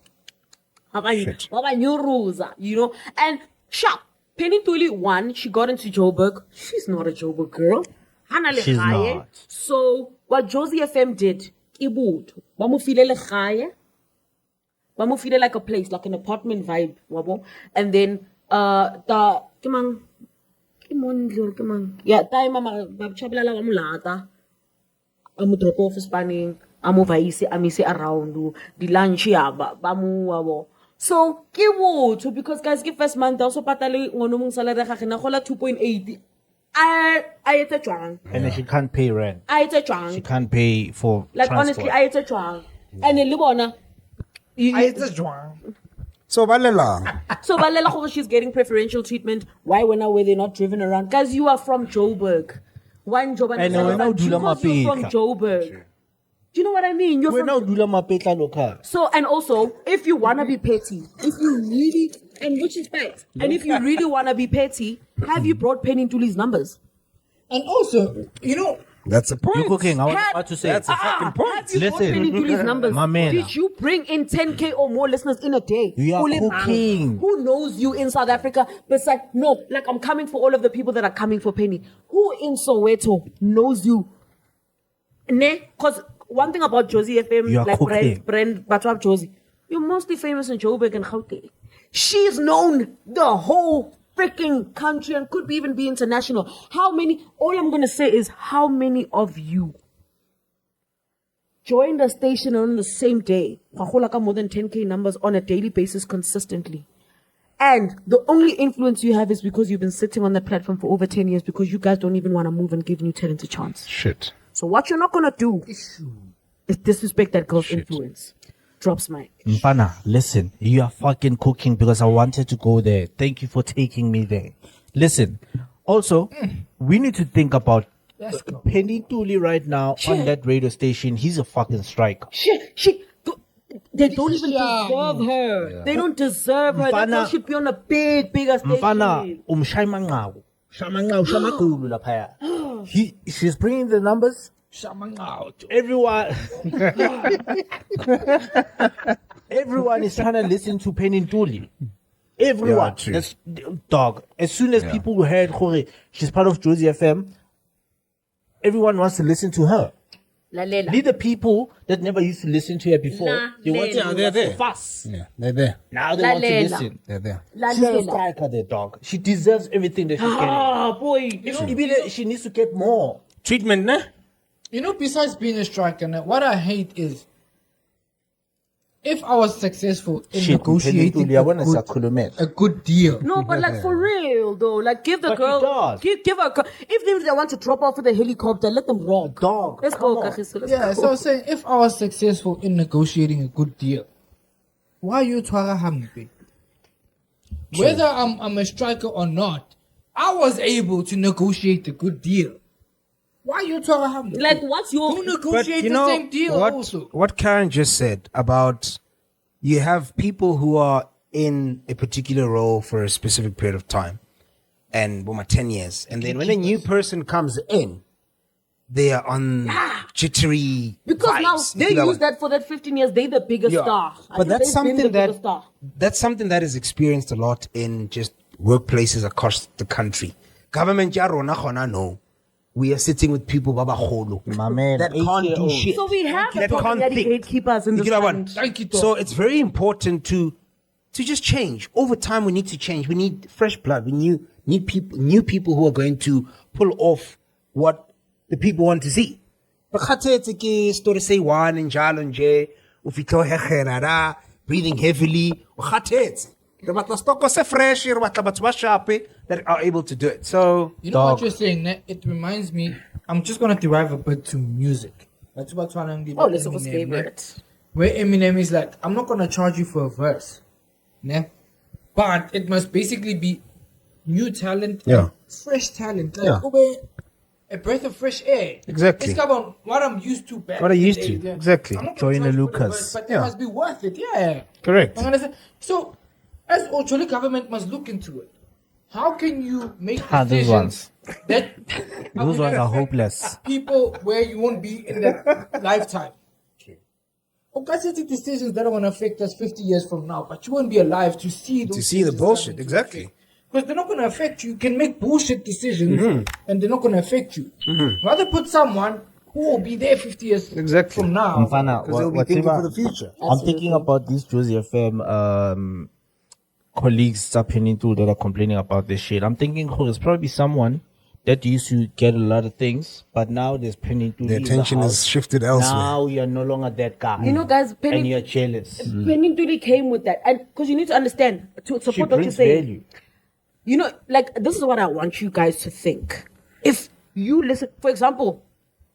You know? And sharp. Penny Ntuli, one, she got into Joburg. She's not a Joburg girl. She's not. So what Jozi FM did, Ibut, Bamufile like a place, like an apartment vibe, wabo. And then the come on. Yeah, time chabla la mulata. Amu drop off spanning, amu vaisi, amise around, the lunch ya bamu wabo. So Ibut, because guys give first month also patali ngonumung salary na hola 2.8. I ate a drunk. And then she can't pay rent. I ate a drunk. She can't pay for like transport. honestly, I ate a drunk. And in Libona, So Balela. so Balela, she's getting preferential treatment. Why when were they not driven around? Guys, you are from Joburg. One Joburg. And we're now Because you're from Joburg. Do you know what I mean? You're We're from now Dula Mapetla local. So, and also, if you want to be petty, if you really, and which is fact, and if you really want to be petty, have you brought Penny Ntuli's numbers? And also, you know, That's a point. You're cooking. I was about to say. That's a fucking point. Have you brought Listen, Penny Ntuli's numbers? my man. Did you bring in 10K or more listeners in a day? You are Ule cooking. man. Who knows you in South Africa? Besides, no, like I'm coming for all of the people that are coming for Penny. Who in Soweto knows you? Ne? Because one thing about Jozi FM, You are like cooking. brand Batwab Jozi, you're mostly famous in Joburg and Gauteng. She's known the whole freaking country and could even be international. How many? All I'm gonna say is how many of you joined the station on the same day? More than 10K numbers on a daily basis consistently. And the only influence you have is because you've been sitting on the platform for over 10 years because you guys don't even want to move and give new talent a chance. Shit. So what you're not gonna do is disrespect that girl's influence. Drops mic. Mpana, listen, you are fucking cooking because I wanted to go there. Thank you for taking me there. Listen, also, we need to think about Penny Ntuli right now on that radio station. He's a fucking striker. They don't even deserve her. Yeah. They don't deserve her. That girl should be on a bigger station. Mpana, Shamangaw, lapaya. She's bringing the numbers. Everyone is trying to listen to Penny Ntuli. Everyone. Yeah, dog. As soon as people heard she's part of Jozi FM, everyone wants to listen to her. Leave the people that never used to listen to her before. They want to they're there. Fast. Yeah, they're there. Now they want to listen. They're there. She's a striker, the dog. She deserves everything that she's getting. Boy. She needs to get more Treatment, ne? You know, besides being a striker, what I hate is if I was successful in Shit, negotiating Penny Ntuli, a good deal, No, but like for real though, like give the But he girl, does. give her. If they want to drop off with a helicopter, let them rock. Dog, Let's come go, on. Kagiso. Let's yeah. go. So I was saying, if I was successful in negotiating a good deal, why you twara hampe? Whether I'm a striker or not, I was able to negotiate a good deal. Why you twara hampe? Like, what's your? Who But negotiate you the know same deal also? what Karen just said about you have people who are in a particular role for a specific period of time, and 10 years, and then when a new person comes in, they are on jittery Because vibes, now they if you know use what- that for that 15 years. They the biggest Yeah. star. I But think that's they've been the something that biggest star. that's something that is experienced a lot in just workplaces across the country. Government ya rona khona no. We are sitting with people baba kholo My man, that can't do 8-year-olds. shit. So we have the That problem can't that think. gatekeepers in You this get what? land. Thank you, Tom. So it's very important to just change. Over time, we need to change. We need fresh blood. We need new people who are going to pull off what the people want to see. Bakhathe ke story say one and njalo nje ufitlo hegerara breathing heavily. Bakhathe re batla stock se fresh re batla batho ba sharp that are able to do it. So You know what Dog. you're saying? Ne? It reminds me. I'm just gonna derive a bit to music. That's what I'm Oh, this was favorite. Where Eminem is like, I'm not gonna charge you for a verse, ne? But it must basically be new talent, Yeah. fresh talent, like Yeah. a breath of fresh air. Exactly. It's about what I'm used to back. What I in the used day, to, yeah. exactly. I'm not gonna Join the charge you for Lucas. verse, but Yeah. it must be worth it. Yeah. correct. You understand? So, as Ocholi government must look into it. How can you make These decisions ones. that Those ones are hopeless. people where you won't be in that lifetime? Okay, decisions that are going to affect us 50 years from now, but you won't be alive to see those To see the changes bullshit, coming to exactly. effect. Because they're not going to affect you. You can make bullshit decisions Mm-hmm. and they're not going to affect you. Rather put someone who will be there 50 years Exactly. from now. Mfana, Because they'll be thinking for the future. I'm thinking about these Jozi FM colleagues up in Ntuli that are complaining about this shit. I'm thinking, oh, there's probably someone that used to get a lot of things, but now there's Penny Ntuli. The attention is shifted elsewhere. Now you're no longer that guy. You know, guys, and Penny you're jealous. Ntuli came with that, and because you need to understand to She support what you're brings saying. value. You know, like this is what I want you guys to think. If you listen, for example,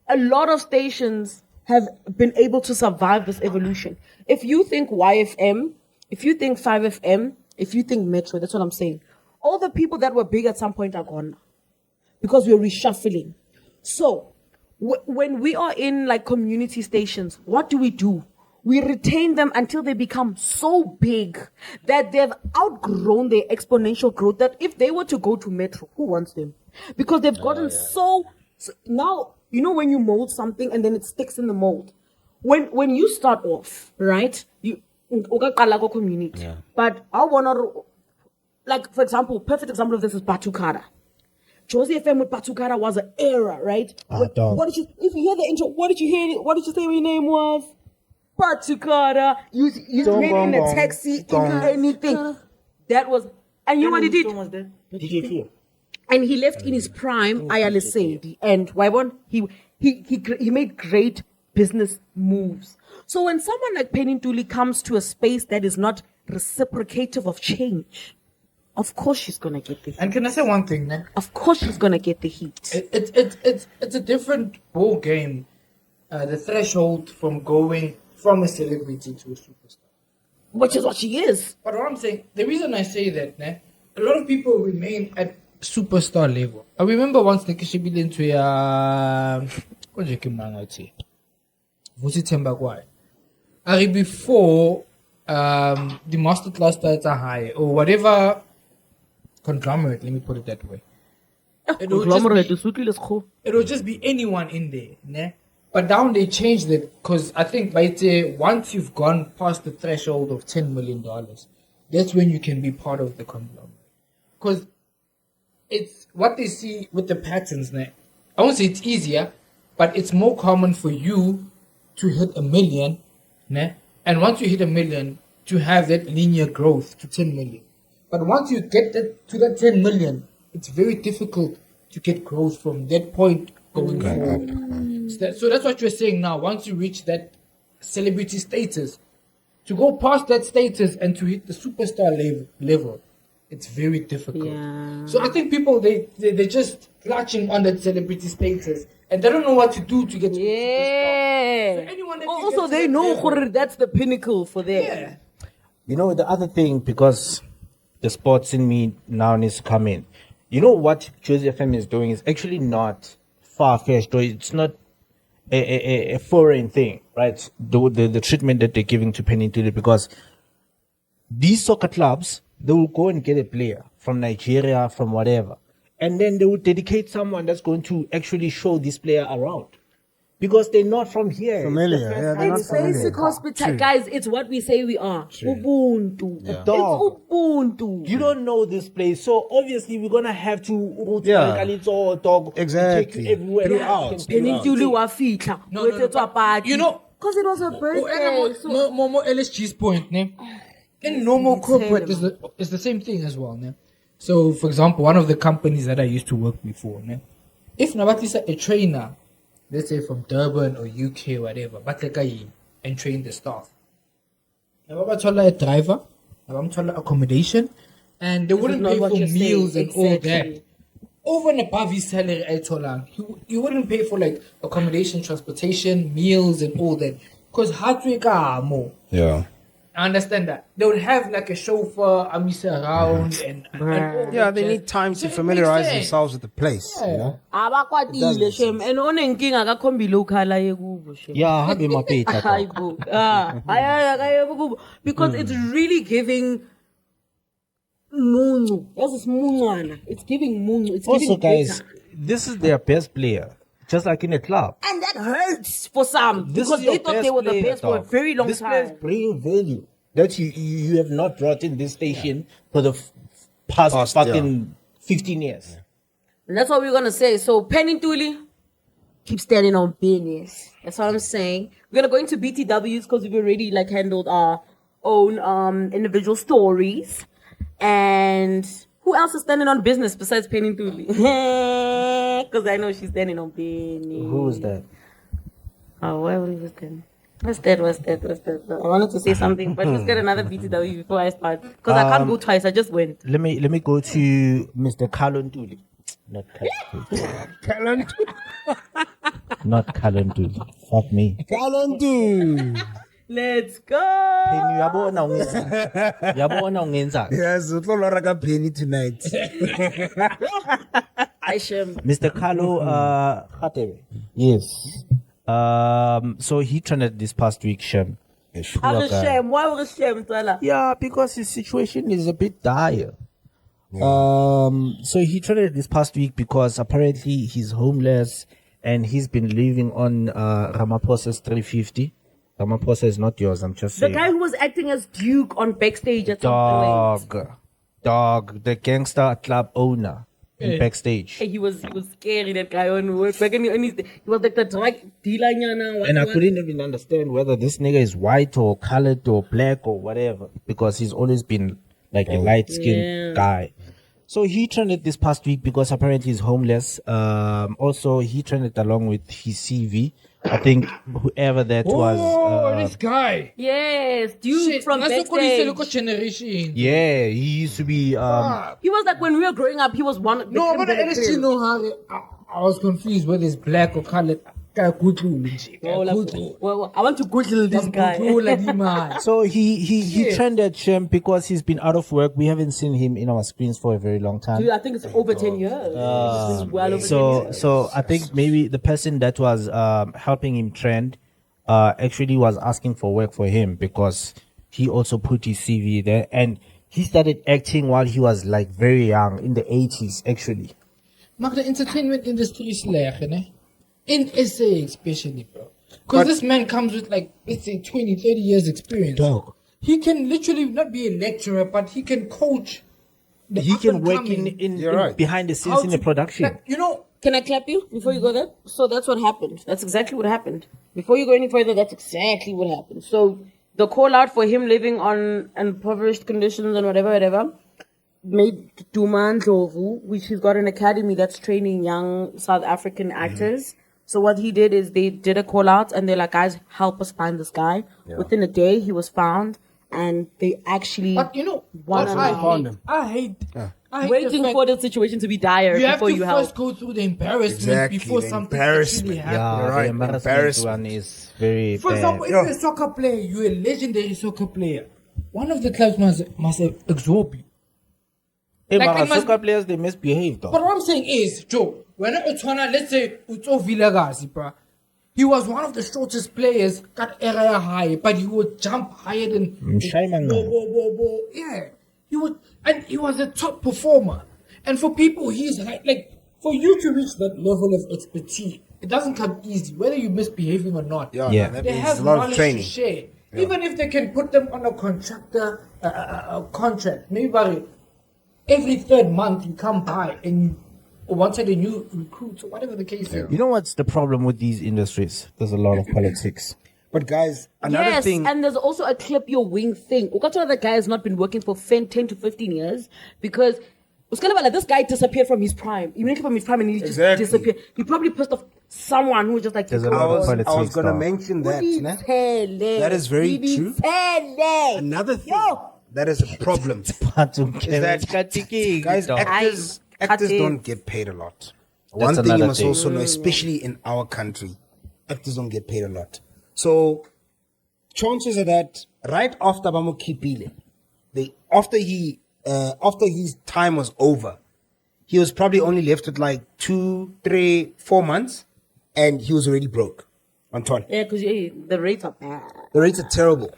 a lot of stations have been able to survive this evolution. If you think YFM, if you think 5FM, if you think Metro, that's what I'm saying. All the people that were big at some point are gone because we're reshuffling. So when we are in like community stations, what do? We retain them until they become so big that they've outgrown their exponential growth that if they were to go to Metro, who wants them? Because they've gotten so now, you know, when you mold something and then it sticks in the mold. When you start off, right? You community. Yeah. But I wanna, like, for example, perfect example of this is Batukara. Jozi FM with Batukara was an era, right? dog. What did you, if you hear the intro, what did you hear? What did you say your name was? Batukara. You made it in a taxi, in anything. That was, and you know what he did? And he left in his prime, Ayalesedi. And Wybon, he made great business moves. So when someone like Penny Ntuli comes to a space that is not reciprocative of change, of course she's gonna get the heat. And can I say one thing, ne? Of course she's gonna get the heat. It's a different ball game. The threshold from going from a celebrity to a superstar. Which is what she is. But what I'm saying, the reason I say that, ne, a lot of people remain at superstar level. I remember once the Kishibili into what you came down to Vusitemba Kwai. Ari before the masterclass starts are high or whatever conglomerate, let me put it that way. It will just be anyone in there, ne? But down they changed it because I think by once you've gone past the threshold of $10 million, that's when you can be part of the conglomerate. Because it's what they see with the patterns now. I won't say it's easier, but it's more common for you to hit 1 million, ne? And once you hit 1 million, to have that linear growth to 10 million. But once you get to that 10 million, it's very difficult to get growth from that point going forward. So that's what you're saying now. Once you reach that celebrity status, To go past that status and to hit the superstar level, it's very difficult. Yeah. So I think people they're just clutching on that celebrity status and they don't know what to do to get to the superstar. So anyone that can Also, get to they that know level, that's the pinnacle for them. yeah. You know, the other thing, because the sports in me now needs to come in. You know what Jozi FM is doing is actually not far-fetched, or it's not a foreign thing, right? The treatment that they're giving to Penny Ntuli, because these soccer clubs, they will go and get a player from Nigeria, from whatever, and then they will dedicate someone that's going to actually show this player around. Because they're not from here. Familiar. Yeah, they're not It's familiar. basic hospitality. Guys, it's what we say we are. Ubuntu. It's Dog. Ubuntu. You don't know this place, so obviously we're gonna have to Yeah. dog Exactly. take you everywhere. Throughout. Penny Ntuli wafihla. No, Wethu a party. you know- because it was her birthday. So More LSG's point, ne? In normal corporate is the same thing as well, ne? So, for example, one of the companies that I used to work before, ne? If Nabatisa a trainer, let's say from Durban or UK or whatever, but and train the staff. Nabatala a driver, Nabatala accommodation, and they wouldn't not pay what for you're meals saying. and all Exactly. that. Over and above his salary, I told him, you wouldn't pay for like accommodation, transportation, meals, and all that. Because more. Yeah. I understand that. They would have like a chauffeur, Amisa around, and all Yeah, that they jazz. need time So to it makes familiarize sense. themselves with the place. You know? abakwatile shem and onenkinga akakhombile ukhala yekubo shem. Yeah, have him a pay. Hayi bo. Kubo. Because it's really giving muncu. Yazi simuncwana. It's giving muncu. It's Also, giving guys, bitter. this is their best player, just like in a club. And that hurts for some This because is your they thought they were the player, best for a dog. very long this player is time. bringing value that you have not brought in this station for the past Past, fucking 15 years. And that's what we're gonna say. So Penny Ntuli, keep standing on business. That's what I'm saying. We're gonna go into BTWs because we've already like handled our own individual stories. And who else is standing on business besides Penny Ntuli? Because I know she's standing on business. Who is that? Oh, where was that? What's that? I wanted to say something, but let's get another BTW before I start. Because I can't go twice. I just went. Let me go to Mr. Carlo Ntuli. Not Carlo Ntuli. Not Carlo Ntuli. Fuck me. Let's go. Penny, yabona ungenza. Yes, it's all like a penny tonight. Mr. Carlo Radebe. Yes. So he trended this past week, Shem. I'm ashamed. Why was ashamed, Tala? Yeah, because his situation is a bit dire. So he trended this past week because apparently he's homeless and he's been living on Ramaphosa's 350. Ramaphosa is not yours, I'm just The saying. guy who was acting as Duke on backstage at some point. Dog, the gangster club owner in backstage. He was scary, that guy on work. Back in he was like the drug dealer. And I couldn't even understand whether this nigga is white or colored or black or whatever, because he's always been like a light-skinned guy. So he trended this past week because apparently he's homeless. Also, he trended along with his CV. I think whoever that was. This guy. Yes, Duke Shit, from that's the backstage. local generation. Yeah, he used to be. He was like when we were growing up. He was one. No, but I know how I was confused whether it's black or colored. Well, I want to Google this guy. So he trended Shem because he's been out of work. We haven't seen him in our screens for a very long time. Dude, I think it's over 10 years. It's well over 10 years. So I think maybe the person that was helping him trend actually was asking for work for him because he also put his CV there and he started acting while he was like very young in the 80s actually. But the entertainment industry is like, in SA especially, bro. Because this man comes with like, let's say 20, 30 years experience. Dog. He can literally not be a lecturer, but he can coach. He can work in behind the scenes in the production. Like, you know, Can I clap you before you go there? So that's what happened. That's exactly what happened. Before you go any further, that's exactly what happened. So the call out for him living on impoverished conditions and whatever, made Duma Ndlovu, which he's got an academy that's training young South African actors So what he did is they did a call out and they're like, guys, help us find this guy. Within a day, he was found, and they actually But you know, won what a lot. I hate Waiting the fact for the situation to be dire you have before to you first help. go through the embarrassment Exactly, before the something embarrassment. actually Yeah, happens. Right, the embarrassment embarrassment. one is very For bad. example, if you're a soccer player, you're a legendary soccer player. One of the clubs must absorb you. Hey, like, but it must- soccer players, they misbehave though. But what I'm saying is, Joe, when let's say Utso Villagazi, bro, he was one of the shortest players, got area high, but he would jump higher than yeah. He was a top performer. And for people, for you to reach that level of expertise, it doesn't come easy, whether you're misbehaving or not. Yeah. That They means have a lot of knowledge training. to share. Even if they can put them on a contract, maybe by every third month you come by and you wanted a new recruit or whatever the case is. You know what's the problem with these industries? There's a lot of politics. But guys, another Yes, thing. and there's also a clip your wing thing. Ukato, the guy has not been working for 10 to 15 years because it's kind of like this guy disappeared from his prime. He went from his prime and he just Exactly. disappeared. He probably pissed off someone who was just like, There's a "Come lot of on." politics. I was going to though. mention that. né? That That is very true. Another thing that is a problem is that guys, actors don't get paid a lot. One thing you another must thing. also know, especially in our country, actors don't get paid a lot. So chances are that right after Bamo Kipile, after his time was over, he was probably only left with like 2, 3, 4 months, and he was already broke on toilet. Yeah, because the rates are bad. The rates are terrible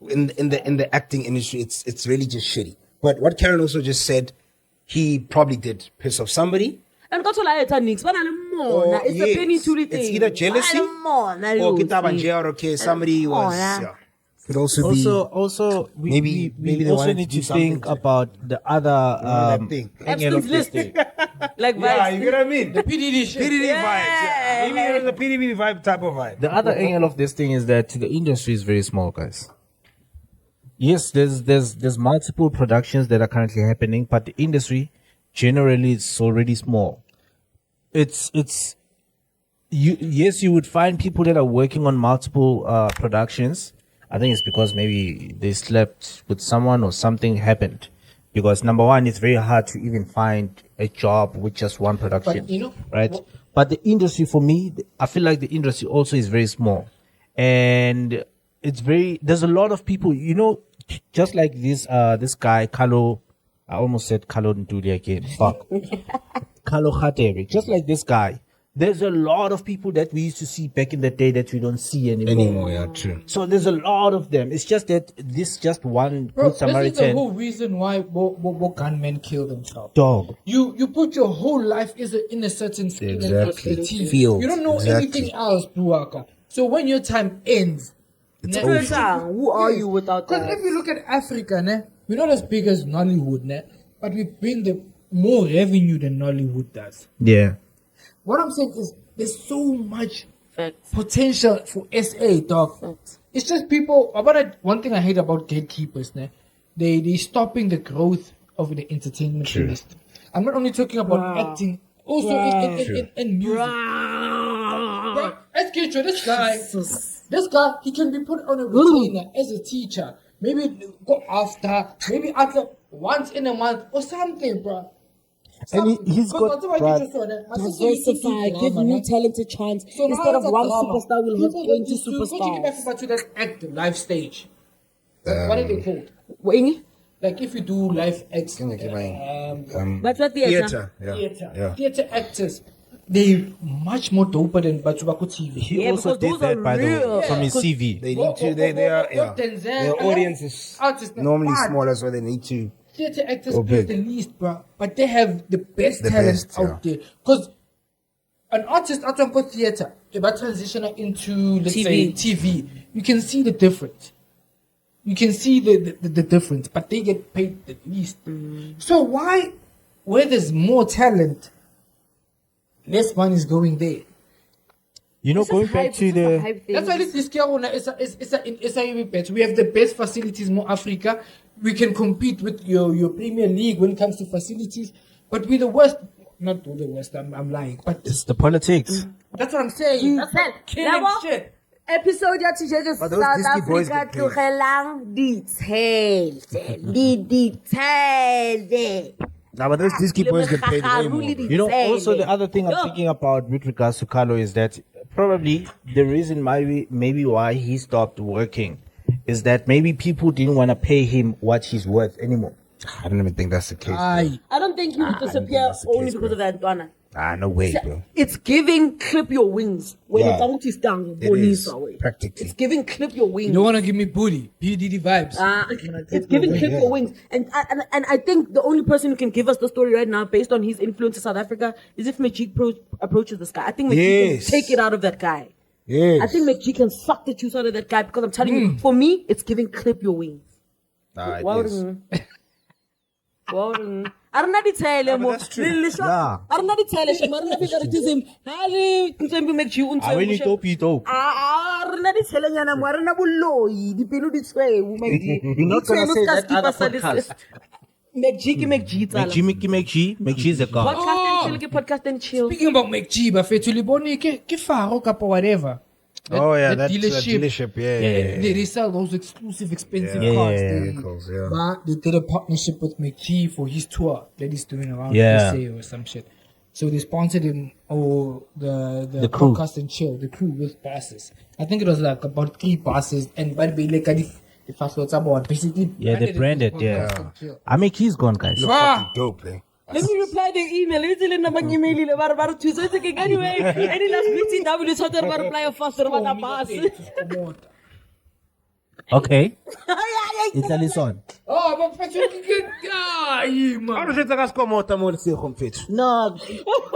in the acting industry. It's really just shitty. But what Karen also just said, he probably did piss off somebody. And got to lie, it's a yes, Penny Ntuli thing. it's either jealousy or okay, somebody was could also be Also, maybe we they also wanted need to do to think something. about the other thing. angle of Epstein's this list. thing. Like, Yeah, vibes. you get what I mean? The PDD shit. PDD Yeah. vibes. Yeah. Maybe it was a PDD vibe type of vibe. The other angle of this thing is that the industry is very small, guys. Yes, there's multiple productions that are currently happening, but the industry generally is already small. Yes, you would find people that are working on multiple productions. I think it's because maybe they slept with someone or something happened. Because number one, it's very hard to even find a job with just one production. But, you know, right? But the industry, for me, I feel like the industry also is very small. And there's a lot of people, just like this guy, Carlo, I almost said Carlo Ntuli again. Fuck. Carlo Radebe. Just like this guy. There's a lot of people that we used to see back in the day that we don't see anymore. Yeah, true. So there's a lot of them. It's just that this just one Bro, good this is the Samaritan whole reason why gunmen kill themselves. dog. You put your whole life in a certain skill and Exactly. expertise. Field. You don't know Exactly. anything else, Buaka. So when your time ends, Who are you without Because that? if you look at Africa, we're not as big as Nollywood, but we bring the more revenue than Nollywood does. Yeah. What I'm saying is there's so much Facts. potential for SA, dog. Facts. It's just people. One thing I hate about gatekeepers, they stopping the growth of the entertainment industry. I'm not only talking about acting, also in music. Bro, let's get you this guy. This guy, he can be put on a retainer as a teacher. Maybe go after once in a month or something, bro. And he's got Diversify, give new talent a chance. So Instead of now one it's a drama. superstar, we'll have People 20 that used to go superstars. to that act live stage. What are they called? Wing? Like if you do live acts, But what theater? Theater. theater actors, they much more doper than Batsubaku TV. He Yeah, also because did those that are by the way real. from his CV. They need to. They are. Yeah. Denzel, Their audience is artists, normally but smaller, so they need to. Theater actors Go pay big. the least, bro, but they have the best The talent best, out there. Because an artist out of theater, if I transition into let's say TV, you can see the difference. You can see the difference, but they get paid the least. So why, where there's more talent, less money is going there? Going back to the That's why this Kiarona is a better. We have the best facilities in Africa. We can compete with your Premier League when it comes to facilities, but we're the worst. Not the worst. I'm lying, but it's the politics. That's what I'm saying. That's it. Killing Yabo? shit. Episode ya tshejetse But those South Disney boys Africa get paid. tlogelang details. Nah, but those Disney boys get paid way more. You know, also the other thing I'm thinking about with regards to Carlo is that probably the reason maybe why he stopped working is that maybe people didn't want to pay him what he's worth anymore. I don't even think that's the case. Aye. I don't think you would disappear that's the only case, because of that Dwana. No way, bro. It's giving clip your wings when Yeah. it's is down. It is, practically. It's giving clip your wings. You don't want to give me booty. PDD vibes. It's giving clip your wings. And I think the only person who can give us the story right now based on his influence in South Africa is if Majik approaches this guy. I think Majik Yes. can take it out of that guy. Yes. I think Majik can suck the juice out of that guy because I'm telling you, for me, it's giving clip your wings. I don't know the tell him. that's true. I don't know the tell him. I don't know the him. Harry, make you I when you dope, you dope. I don't know the tell him. I'm wearing a bully. The pelu this way. You're not gonna say that other podcast. McG is a god. Podcast and chill. Speaking about McG, but Fetuliboni, ke faro kapa whatever. Oh yeah, that that's dealership. Yeah. They sell those exclusive, expensive Yeah. cars. Yeah. Vehicles, yeah. But they did a partnership with McG for his tour that he's doing around Yeah. SA or some shit. So they sponsored him or the crew. podcast and chill, the crew with buses. I think it was like about 3 buses, and by the way, like the fast words about basically. Yeah, they branded, yeah. I mean, he's gone, guys. Ah, Dope, eh? Let me reply the email. Let me tell you email. Anyway, any last meeting that will sort of reply faster about a pass. Okay. Italy son. Oh, but Fetuliboni, How man. does it take us Skomota more to see home fit? No,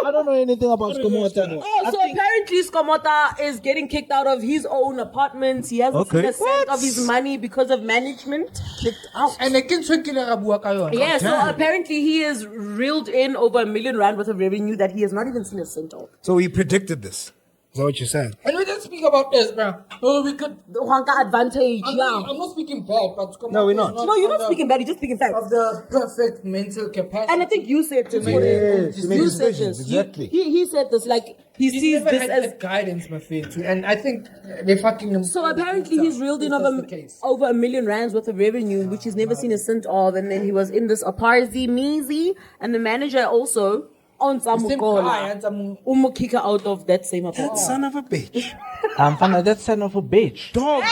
I don't know anything about Skomota. Oh, so apparently Skomota is getting kicked out of his own apartment. He hasn't seen a cent of his money because of management. Kicked out. And I can't swing kayo. Yeah, so apparently he is reeled in over R1 million worth of revenue that he has not even seen a cent of. So he predicted this. Is that what you're saying? And we didn't speak about this, bro. Oh, we could. The Huanka advantage, I'm yeah. not speaking bad, but No, we're not. No, you're not speaking bad, you're just speaking facts. of the perfect mental capacity. And I think you said this. Yes, to make You said decisions, this. exactly. He said this, like, he He's sees never this had as... that guidance, my friend, too. And I think they fucking him. So apparently he's reeled in over R1 million worth of revenue, which he's never seen a cent of. And then he was in this apartzy, measy, and the manager also on Samukola. Umukika out of that same apartment. Son of a bitch. I'm fine. That son of a bitch. Dog.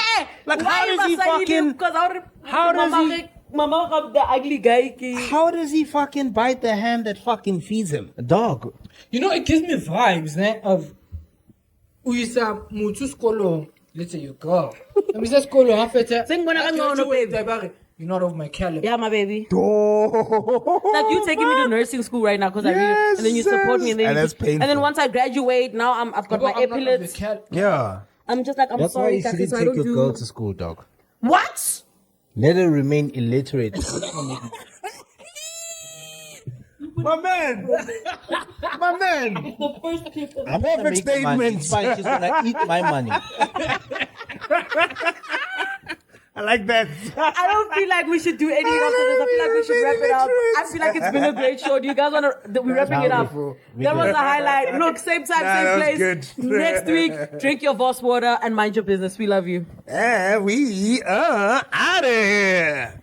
Like, how does he fucking... How does he... Mama, the ugly guy. How does he fucking bite the hand that fucking feeds him? Dog. You know, it gives me vibes, ne, of Uyisa Mutu Skolo. Let's say you girl. I mean, that's Skolo, huh, Feta? Sing when I go on a baby. You're not of my caliber. Yeah, my baby. Oh. Like you taking me to nursing school right now because I really, and then you support me, and then And you that's just, and then painful. once I graduate, now I've got my I'm not of your epaulets. caliber. Yeah. I'm just like I'm That's why sorry, you Cassie, shouldn't so I take don't your do girl to school, dog. what? Let her remain illiterate. My man. My man. The first clip. I'm Perfect gonna make money. statement. It's fine. She's gonna eat my money. I like that. I don't feel like we should do any of this. I feel like we should wrap it up. I feel like it's been a great show. Do you guys want to? We're wrapping it up. That was a highlight. Look, same time, That was same place. good. Next week, drink your Voss water and mind your business. We love you. And we are out of here.